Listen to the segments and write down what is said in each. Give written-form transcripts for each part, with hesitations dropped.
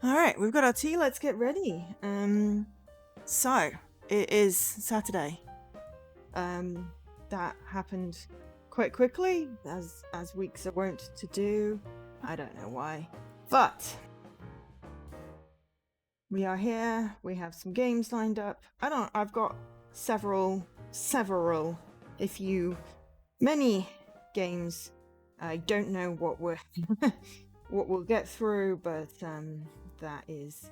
Alright, we've got our tea, let's get ready. So, it is Saturday. That happened quite quickly, as weeks are wont to do. I don't know why. But, we are here, we have some games lined up. I've got many games. I don't know what what we'll get through, but that is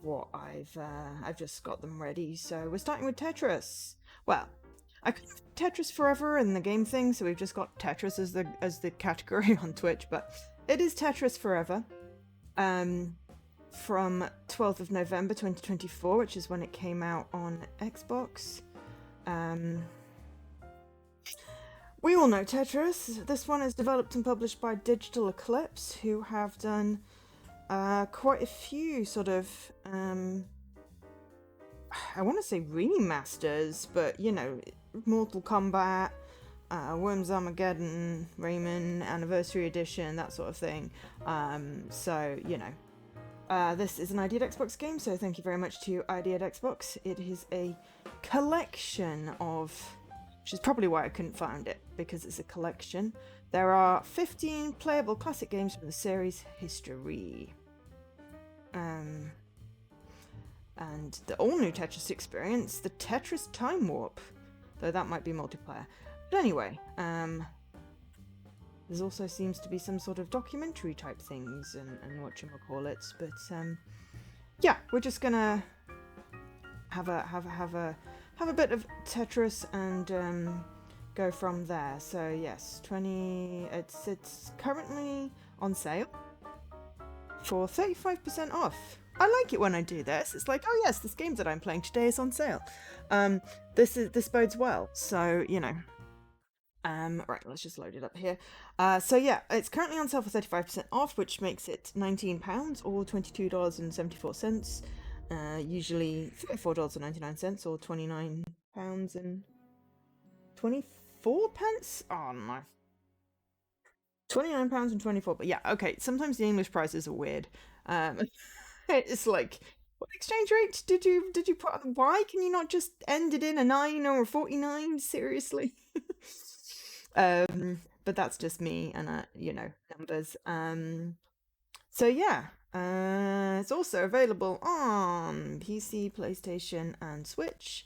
what I've just got them ready. So we're starting with Tetris. Well, I could have Tetris Forever in the game thing, so we've just got Tetris as the category on Twitch, but it is Tetris Forever. From 12th of November 2024, which is when it came out on Xbox. We all know Tetris. This one is developed and published by Digital Eclipse, who have done quite a few sort of, I want to say remasters, but you know, Mortal Kombat, Worms Armageddon, Rayman Anniversary Edition, that sort of thing. So, you know, this is an ID at Xbox game, so thank you very much to ID at Xbox. It is a collection of, which is probably why I couldn't find it, because it's a collection. There are 15 playable classic games from the series history. And the all-new Tetris experience, the Tetris Time Warp, though that might be multiplayer. But anyway, there also seems to be some sort of documentary type things and whatchamacallits, but yeah, we're just gonna have a bit of Tetris and go from there. So yes, it's currently on sale for 35% off. I like it when I do this. It's like, oh yes, this game that I'm playing today is on sale. This bodes well. So, you know. Right, let's just load it up here. So yeah, it's currently on sale for 35% off, which makes it £19 or $22.74. Usually $34.99 or £29.24. Oh no. £29.24, but yeah, okay, sometimes the English prices are weird. It's like, what exchange rate did you put on? Why can you not just end it in a 9 or a 49? Seriously. But that's just me and you know, numbers. So yeah, it's also available on PC, PlayStation, and Switch.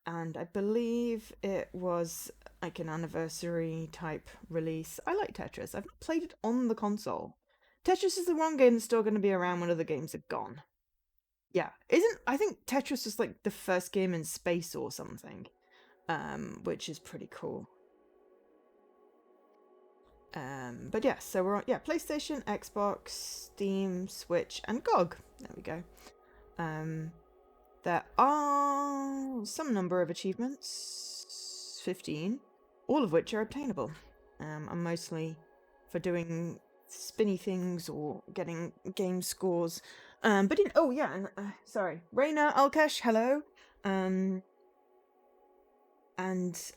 And I believe it was like an anniversary type release. I like Tetris. I've not played it on the console. Tetris is the one game that's still going to be around when other games are gone. Yeah, I think Tetris was like the first game in space or something, which is pretty cool. But yeah, so we're on PlayStation, Xbox, Steam, Switch, and GOG. There we go. There are some number of achievements, 15, all of which are obtainable. And mostly for doing spinny things or getting game scores. But oh yeah, sorry, Raina Alkesh, hello. And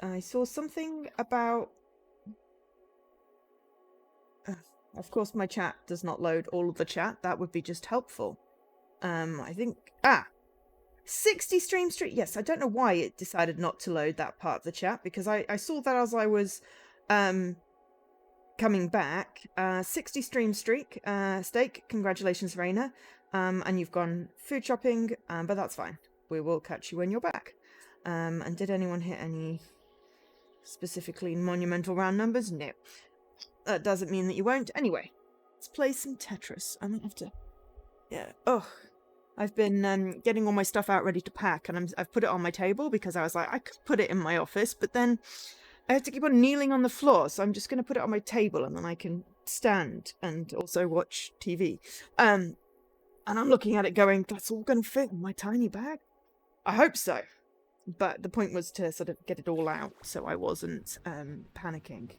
I saw something about. Of course, my chat does not load all of the chat. That would be just helpful. I think 60 stream streak. Yes, I don't know why it decided not to load that part of the chat, because I saw that as I was coming back. 60 stream streak, Steak, congratulations, Raina. And you've gone food shopping, but that's fine. We will catch you when you're back. And did anyone hit any specifically monumental round numbers? No. That doesn't mean that you won't. Anyway, let's play some Tetris. I might have to. Yeah. Oh, I've been getting all my stuff out ready to pack, and I've put it on my table because I was like, I could put it in my office, but then I have to keep on kneeling on the floor, so I'm just going to put it on my table, and then I can stand and also watch TV. And I'm looking at it going, that's all going to fit in my tiny bag? I hope so. But the point was to sort of get it all out, so I wasn't panicking.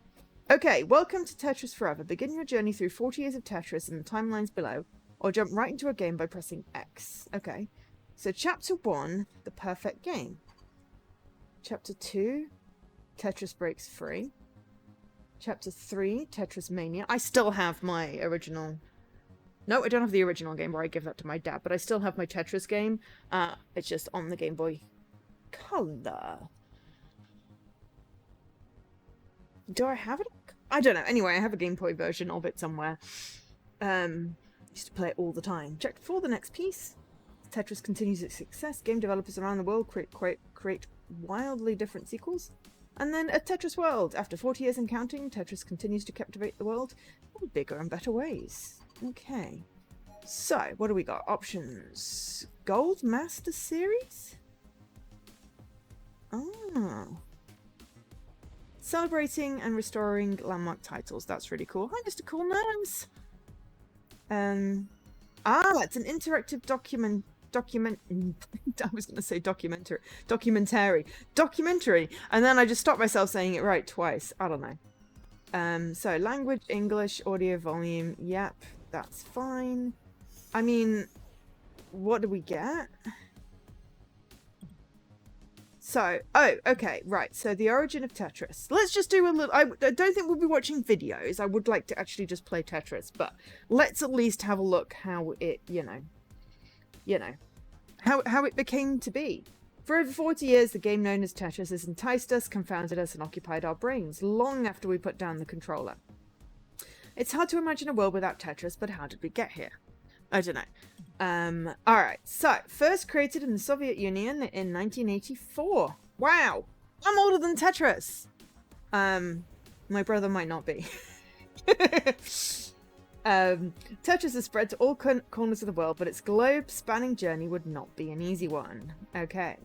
Okay, welcome to Tetris Forever. Begin your journey through 40 years of Tetris and the timelines below, or jump right into a game by pressing X. Okay, so Chapter 1, The Perfect Game. Chapter 2, Tetris Breaks Free. Chapter 3, Tetris Mania. I still have my original No, I don't have the original Game Boy. I give that to my dad, but I still have my Tetris game. It's just on the Game Boy Color. Do I have it? I don't know. Anyway, I have a Game Boy version of it somewhere. Used to play it all the time. Check for the next piece. Tetris continues its success. Game developers around the world create wildly different sequels. And then a Tetris World. After 40 years and counting, Tetris continues to captivate the world in bigger and better ways. Okay. So, what do we got? Options. Gold Master Series? Oh. Celebrating and restoring landmark titles. That's really cool. Hi, Mr. Cool Nose. It's an interactive document. I was going to say documentary, and then I just stopped myself saying it right twice. I don't know. So language, English, audio volume. Yep, that's fine. I mean, what do we get? So, oh, okay, right. So the origin of Tetris. Let's just do a little. I don't think we'll be watching videos. I would like to actually just play Tetris, but let's at least have a look how it, how it became to be. For over 40 years, the game known as Tetris has enticed us, confounded us, and occupied our brains long after we put down the controller. It's hard to imagine a world without Tetris, but how did we get here? I don't know. Alright, so, first created in the Soviet Union in 1984. Wow! I'm older than Tetris! My brother might not be. Tetris has spread to all corners of the world, but its globe-spanning journey would not be an easy one. Okay.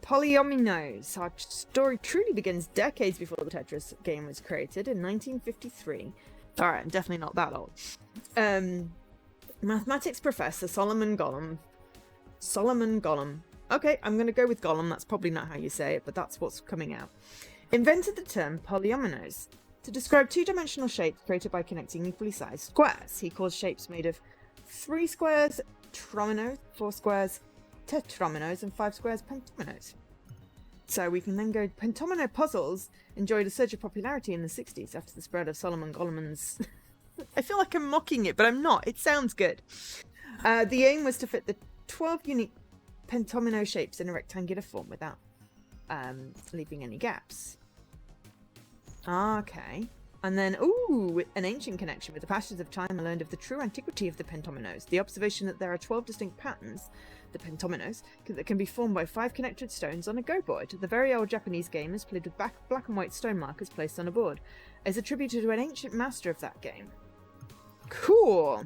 Polyominoes. Our story truly begins decades before the Tetris game was created in 1953. Alright, I'm definitely not that old. Mathematics professor Solomon Gollum. Okay, I'm going to go with Gollum. That's probably not how you say it, but that's what's coming out. Invented the term polyominoes to describe two-dimensional shapes created by connecting equally sized squares. He calls shapes made of 3 squares trominos, 4 squares tetrominos, and 5 squares pentominoes. So we can then go pentomino puzzles enjoyed a surge of popularity in the 60s after the spread of Solomon Golleman's... I feel like I'm mocking it, but I'm not. It sounds good. The aim was to fit the 12 unique pentomino shapes in a rectangular form without leaving any gaps. Okay. And then, ooh, an ancient connection with the passage of time I learned of the true antiquity of the pentominoes. The observation that there are 12 distinct patterns, the pentominoes, that can be formed by 5 connected stones on a go board. The very old Japanese game is played with black and white stone markers placed on a board. Is attributed to an ancient master of that game. Cool.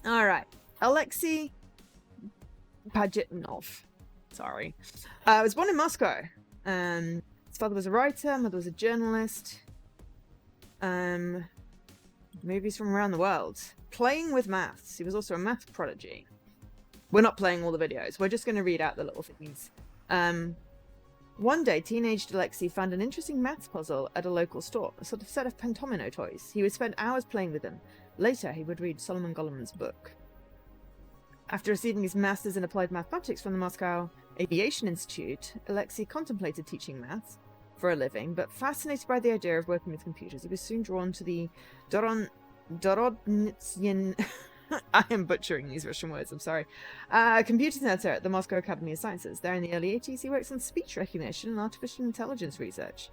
Alright. Alexei Pajitnov. Sorry. Was born in Moscow. His father was a writer, mother was a journalist. Movies from around the world. Playing with maths. He was also a math prodigy. We're not playing all the videos. We're just going to read out the little things. One day, teenage Alexei found an interesting maths puzzle at a local store, a sort of set of pentomino toys. He would spend hours playing with them. Later, he would read Solomon Golleman's book. After receiving his master's in applied mathematics from the Moscow Aviation Institute, Alexei contemplated teaching maths for a living, but fascinated by the idea of working with computers, he was soon drawn to the Dorodnitsyn... I am butchering these Russian words, I'm sorry. Computer Center at the Moscow Academy of Sciences. There in the early 80s, he works on speech recognition and artificial intelligence research.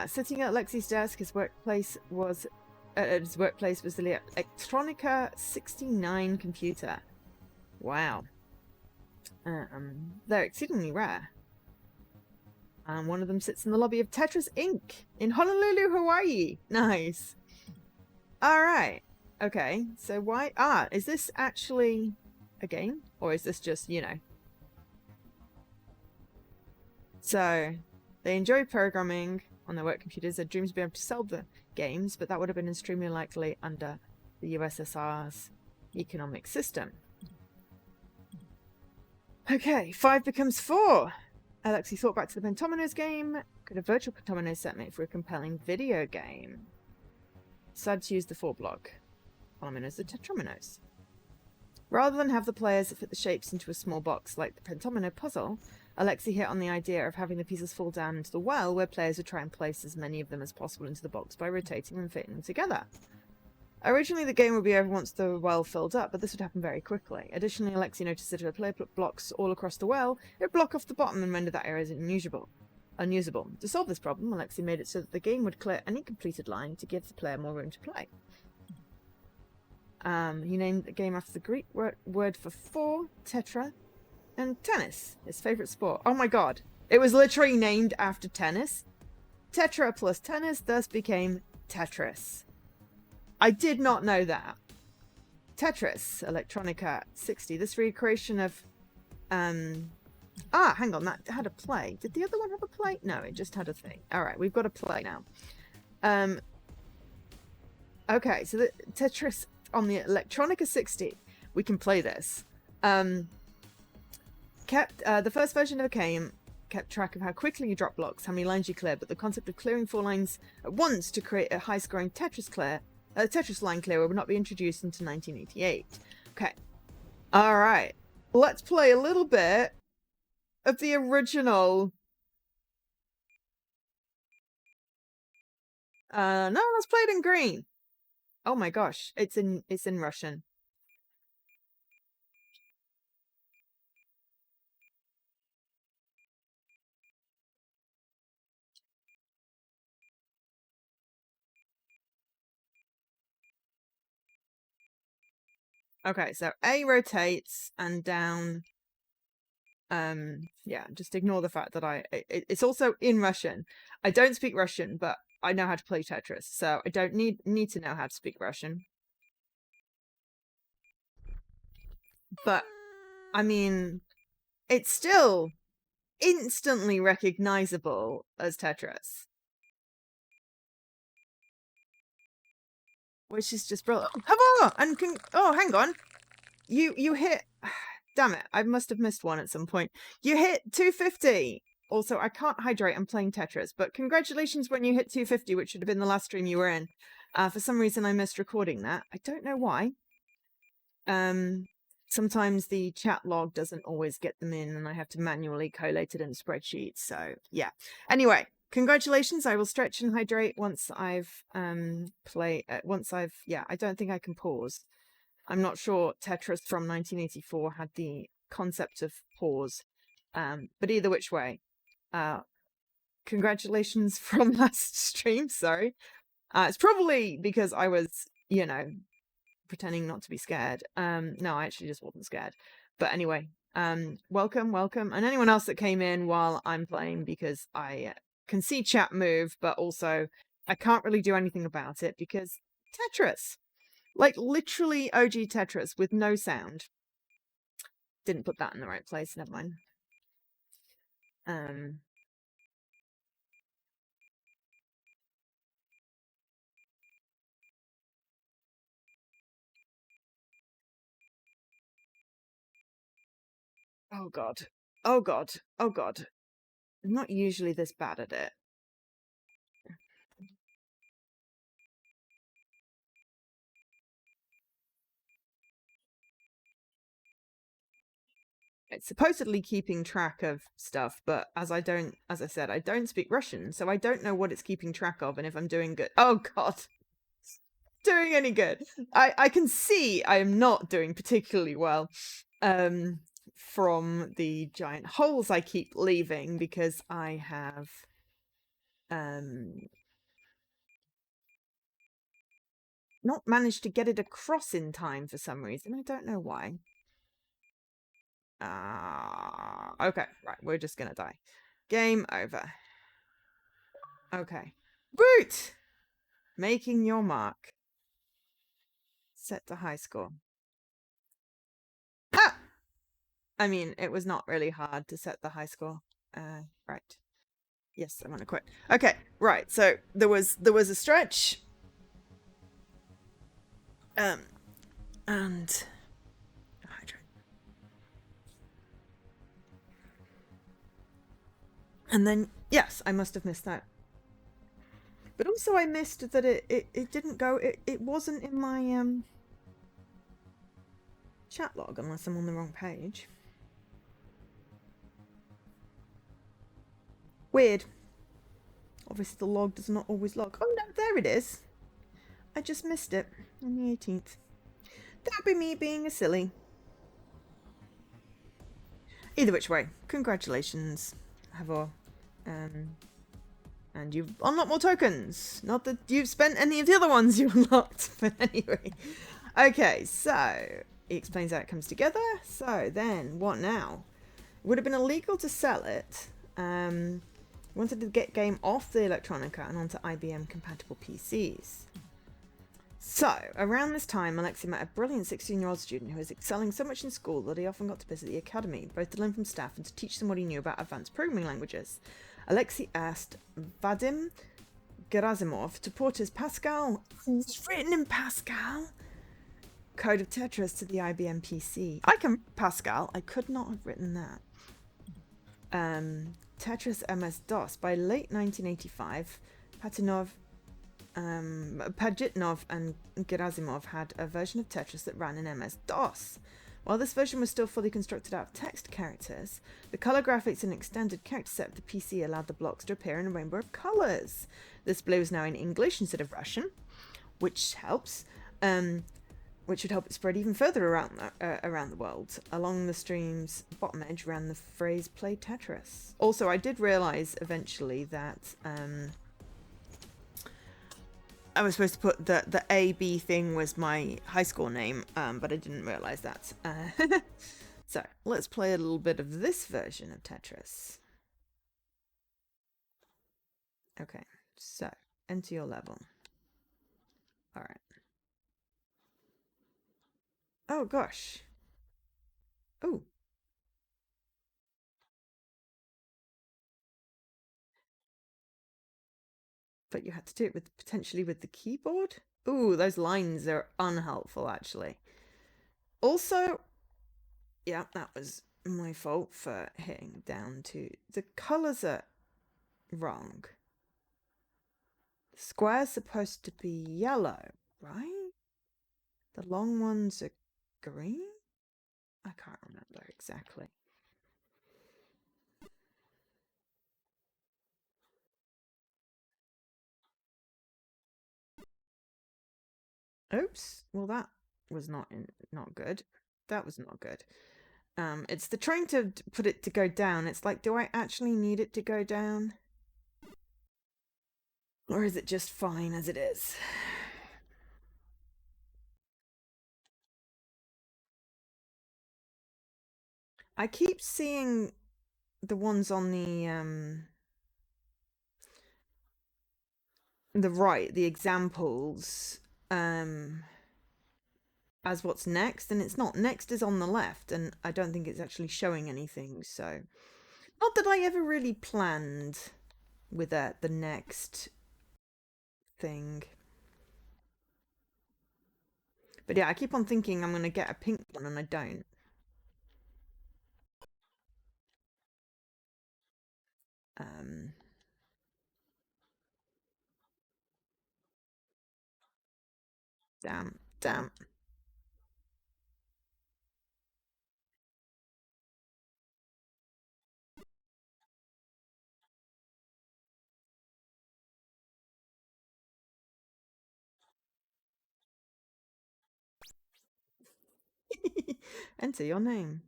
Sitting at Alexei's desk, his workplace was the Electronica 69 computer. Wow. They're exceedingly rare. And one of them sits in the lobby of Tetris Inc. in Honolulu, Hawaii. Nice. Alright. Okay, so why... is this actually a game? Or is this just, So, they enjoy programming on their work computers. Their dreams to be able to sell the games, but that would have been extremely likely under the USSR's economic system. Okay, 5 becomes 4. Alexei thought back to the Pentominoes game. Could a virtual Pentomino set make for a compelling video game? Decided to use the 4 block. Polyominoes the tetrominos. Rather than have the players fit the shapes into a small box like the pentomino puzzle, Alexei hit on the idea of having the pieces fall down into the well, where players would try and place as many of them as possible into the box by rotating and fitting them together. Originally, the game would be over once the well filled up, but this would happen very quickly. Additionally, Alexi noticed that if a player put blocks all across the well, it would block off the bottom and render that area as unusable. To solve this problem, Alexi made it so that the game would clear any completed line to give the player more room to play. He named the game after the Greek word for four, tetra, and tennis, his favourite sport. Oh my god, it was literally named after tennis. Tetra plus tennis thus became Tetris. I did not know that. Tetris, Electronica 60. This recreation of... hang on, that had a play. Did the other one have a play? No, it just had a thing. Alright, we've got a play now. Okay, so the Tetris on the Electronica 60. We can play this. The first version of the game kept track of how quickly you drop blocks, how many lines you clear, but the concept of clearing 4 lines at once to create a high-scoring Tetris line clearer would not be introduced until 1988. Okay. Alright. Let's play a little bit of the original. No, let's play it in green. Oh my gosh, it's in Russian. Okay, so A rotates and down. Yeah, just ignore the fact that it's also in Russian. I don't speak Russian, but I know how to play Tetris, so I don't need to know how to speak Russian. But I mean, it's still instantly recognizable as Tetris, which is just brilliant. And hang on, you hit. Damn it, I must have missed one at some point. You hit 250. Also, I can't hydrate. I'm playing Tetris, but congratulations when you hit 250, which should have been the last stream you were in. For some reason, I missed recording that. I don't know why. Sometimes the chat log doesn't always get them in, and I have to manually collate it in spreadsheets. So yeah. Anyway, congratulations. I will stretch and hydrate once I've yeah. I don't think I can pause. I'm not sure Tetris from 1984 had the concept of pause. But either which way, congratulations from last stream. Sorry. It's probably because I was, pretending not to be scared. No, I actually just wasn't scared. But anyway, welcome. And anyone else that came in while I'm playing, because I can see chat move, but also I can't really do anything about it because Tetris. Like, literally OG Tetris with no sound. Didn't put that in the right place, never mind. Oh god. Oh god. Oh god. I'm not usually this bad at it. It's supposedly keeping track of stuff, but as I said, I don't speak Russian, so I don't know what it's keeping track of and if I'm doing good. Oh god. Doing any good. I can see I am not doing particularly well. From the giant holes I keep leaving because I have not managed to get it across in time for some reason. I don't know why. Okay, right, we're just gonna die. Game over. Okay. Boot! Making your mark. Set the high score. Ah! I mean, it was not really hard to set the high score. Right. Yes, I'm gonna quit. Okay, right, so there was a stretch. And hydrate. And then, yes, I must have missed that. But also I missed that it didn't go, it wasn't in my chat log unless I'm on the wrong page. Weird. Obviously the log does not always log. Oh no, there it is. I just missed it on the 18th. That'd be me being a silly. Either which way, congratulations, Havor. And you've unlocked more tokens. Not that you've spent any of the other ones you unlocked, but anyway. Okay, so he explains how it comes together. So then, what now? It would have been illegal to sell it. Wanted to get game off the Electronica and onto IBM compatible PCs. So, around this time, Alexi met a brilliant 16-year-old student who was excelling so much in school that he often got to visit the academy, both to learn from staff and to teach them what he knew about advanced programming languages. Alexi asked Vadim Gerasimov to port his Pascal, it's written in Pascal, code of Tetris to the IBM PC. I can Pascal, I could not have written that. Tetris MS-DOS. By late 1985, Pajitnov and Gerasimov had a version of Tetris that ran in MS-DOS. While this version was still fully constructed out of text characters, the color graphics and extended character set of the PC allowed the blocks to appear in a rainbow of colors. The display was now in English instead of Russian, which helps, which would help it spread even further around the world. Along the stream's bottom edge ran the phrase "Play Tetris." Also, I did realize eventually that I was supposed to put the A-B thing was my high school name, but I didn't realize that. So, let's play a little bit of this version of Tetris. Okay, so, enter your level. Alright. Oh, gosh. Oh. But you had to do it with potentially with the keyboard? Ooh, those lines are unhelpful, actually. Also, yeah, that was my fault for hitting down to... The colours are wrong. The square's supposed to be yellow, right? The long ones are green? I can't remember exactly. Oops. Well, that was not good. That was not good. It's the trying to put it to go down. It's like, do I actually need it to go down? Or is it just fine as it is? I keep seeing the ones on the right, the examples, as what's next, and it's not. Next is on the left, and I don't think it's actually showing anything, so... Not that I ever really planned with the next thing. But yeah, I keep on thinking I'm going to get a pink one, and I don't. Damn. Enter your name.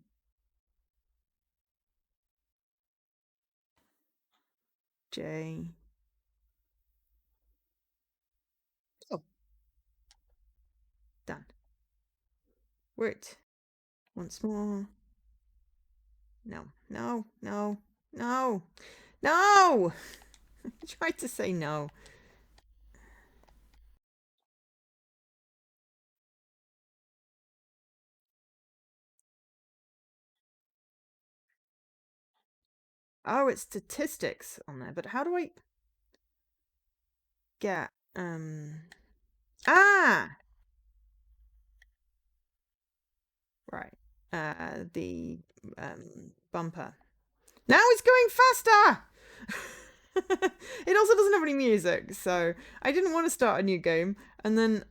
J. Oh. Done. Wait. Once more. No. I tried to say no. Oh, it's statistics on there, but how do I get right. The bumper. Now it's going faster. It also doesn't have any music, so I didn't want to start a new game, and then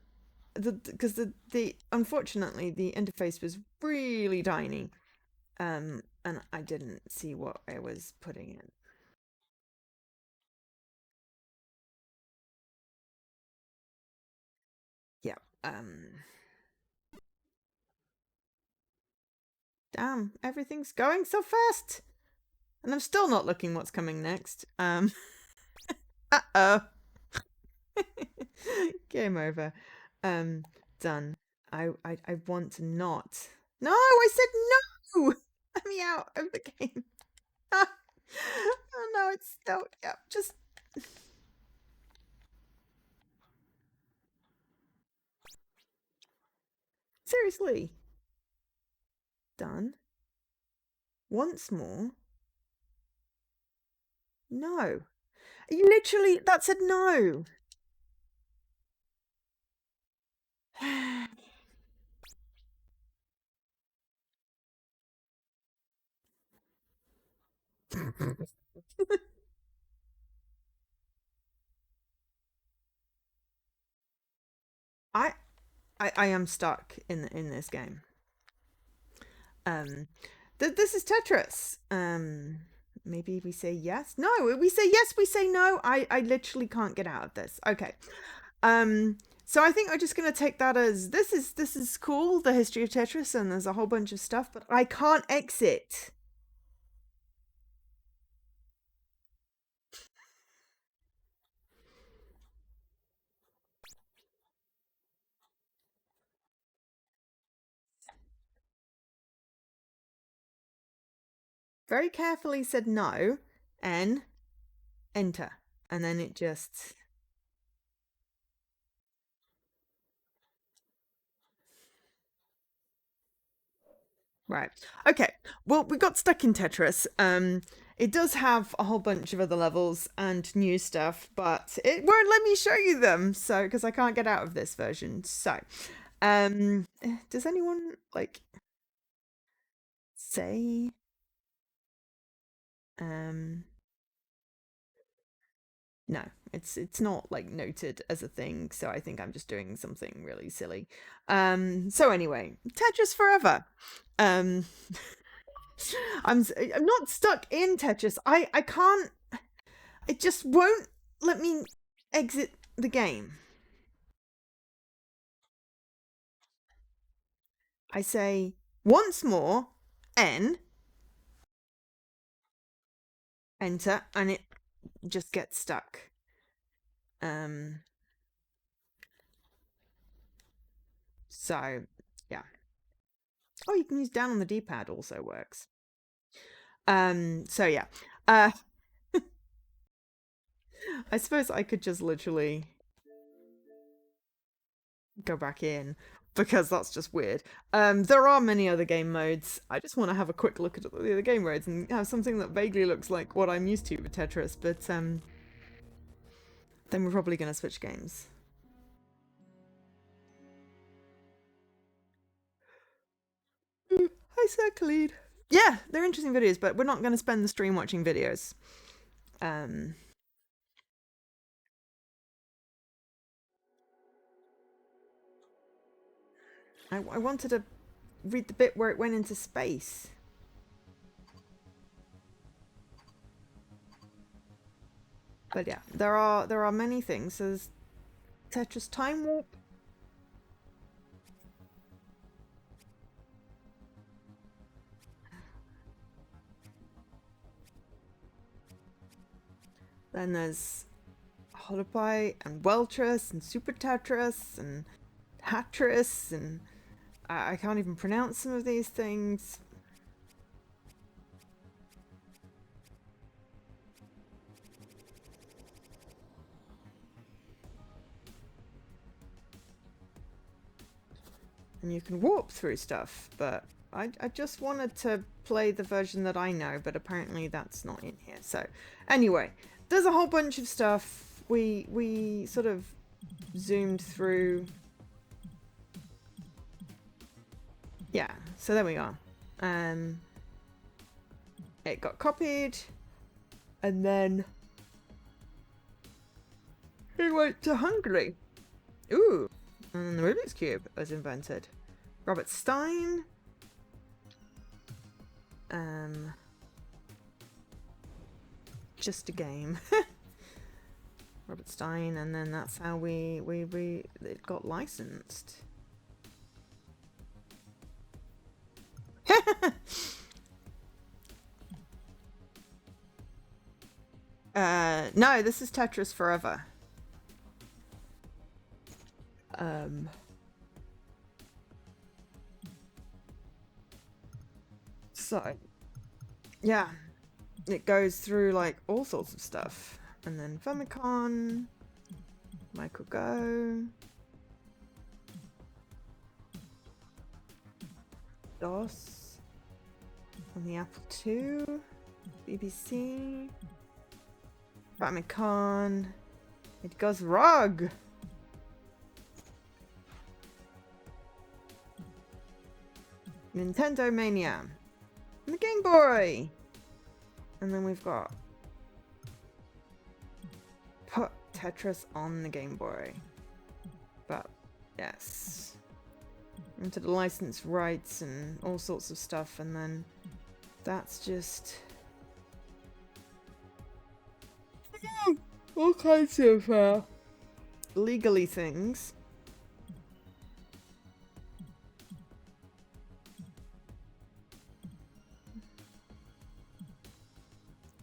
because the unfortunately the interface was really tiny, and I didn't see what I was putting in. Damn, everything's going so fast. And I'm still not looking what's coming next. Uh-oh. Game over. Done. I want to not. No, I said no! Let me out of the game. Oh no, it's still, yeah, just. Seriously. Done. Once more. No. You literally, that said no. I, I am stuck in this game. This is Tetris. Maybe we say yes. No, we say yes. We say no. I literally can't get out of this. Okay. So I think I'm just gonna take that as this is cool. The history of Tetris, and there's a whole bunch of stuff, but I can't exit. Very carefully said no, and enter, and then it just. Right. Okay. Well, we got stuck in Tetris. It does have a whole bunch of other levels and new stuff, but it won't let me show you them. So, because I can't get out of this version. So, does anyone like say, um, no, it's not like noted as a thing. So I think I'm just doing something really silly. So anyway, Tetris Forever. Um, I'm not stuck in Tetris. I can't. It just won't let me exit the game. I say once more, N, enter, and it just gets stuck. So yeah. Oh, you can use down on the D-pad also works. So yeah. I suppose I could just literally go back in because that's just weird. There are many other game modes. I just want to have a quick look at the other game modes and have something that vaguely looks like what I'm used to with Tetris, but then we're probably going to switch games. Hi, Sir Khalid. Yeah, they're interesting videos, but we're not going to spend the stream watching videos. I wanted to read the bit where it went into space. But yeah, there are many things. There's Tetris Time Warp. Then there's Holopie and Weltris and Super Tetris and Hatris, and I can't even pronounce some of these things. And you can warp through stuff, but I just wanted to play the version that I know, but apparently that's not in here. So anyway, there's a whole bunch of stuff. We sort of zoomed through. Yeah, so there we are. It got copied, and then it went to Hungary. Ooh, and the Rubik's Cube was invented. Robert Stein. Just a game. Robert Stein, and then that's how it got licensed. No, this is Tetris Forever. So, yeah, it goes through like all sorts of stuff, and then Famicom, Michael Go, DOS, on the Apple II, BBC, Famicom. It goes ROG. Nintendo Mania. And the Game Boy. And then we've got put Tetris on the Game Boy. But yes. Into the license rights and all sorts of stuff, and then that's just all kinds of legally things.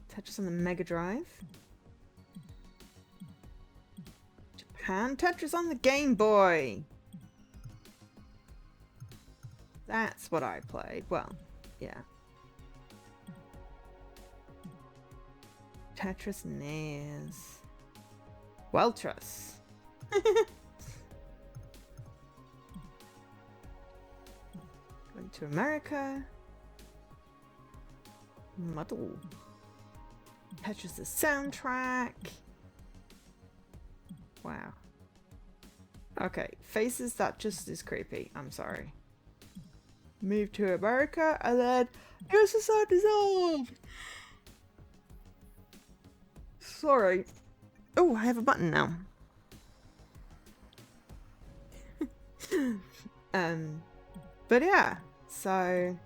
Tetris on the Mega Drive. Japan. Tetris on the Game Boy. That's what I played. Well, yeah. Tetris NES. Weltrus. Going to America. Muddle. Tetris the soundtrack. Wow. Okay, faces, that just is creepy. I'm sorry. Move to America, and then USSR dissolved. Sorry. Oh, I have a button now. But yeah, so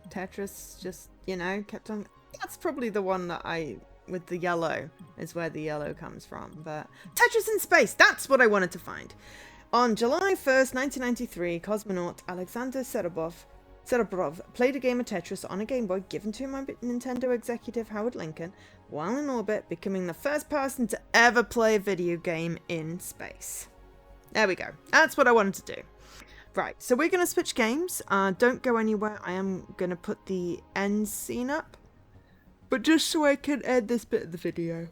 Tetris just, you know, kept on. That's probably the one that with the yellow is where the yellow comes from. But Tetris in Space, that's what I wanted to find. On July 1st, 1993, cosmonaut Alexander Serebrov played a game of Tetris on a Game Boy given to him by Nintendo executive Howard Lincoln while in orbit, becoming the first person to ever play a video game in space. There we go. That's what I wanted to do. Right, so we're going to switch games. Don't go anywhere. I am going to put the end scene up. But just so I can end this bit of the video.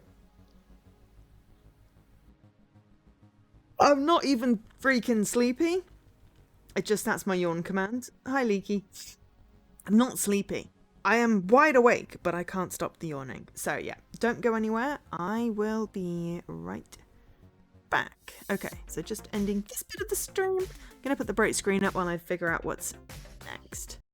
I'm not even freaking sleepy. That's my yawn command. Hi, Leaky. I'm not sleepy. I am wide awake, but I can't stop the yawning. So yeah, don't go anywhere. I will be right back. Okay, so just ending this bit of the stream. I'm gonna put the bright screen up while I figure out what's next.